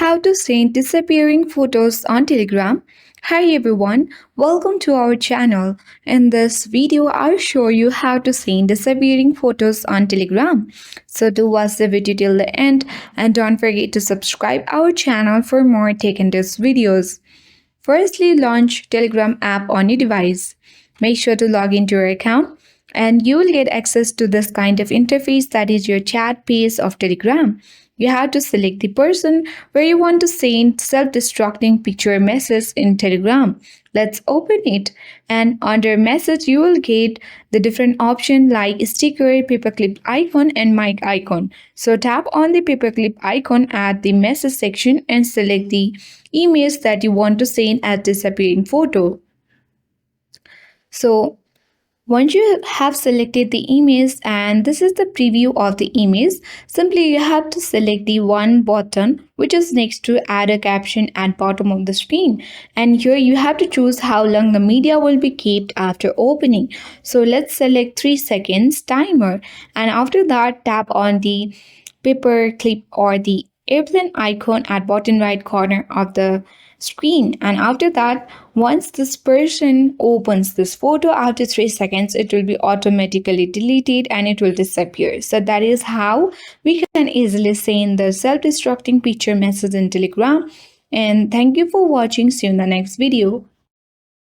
how to send disappearing photos on Telegram. Hi everyone, welcome to our channel. In this video, I'll show you how to send disappearing photos on Telegram. So do watch the video till the end and don't forget to subscribe our channel for more tech and tips videos. Firstly, launch Telegram app on your device. Make sure to log into your account and you will get access to this kind of interface, that is your chat page of Telegram. You have to select the person where you want to send self-destructing picture message in Telegram. Let's open it, and under message you will get the different option like sticker, paperclip icon and mic icon. So tap on the paperclip icon at the message section and select the image that you want to send as disappearing photo. So once you have selected the image and this is the preview of the image, simply you have to select the one button which is next to add a caption at bottom of the screen. And here you have to choose how long the media will be kept after opening. So let's select 3 seconds timer, and after that tap on the paper clip or the airplane icon at bottom right corner of the screen. And after that, once this person opens this photo after 3 seconds, it will be automatically deleted and it will disappear. So that is how we can easily send the self-destructing picture message in Telegram. And thank you for watching. See you in the next video.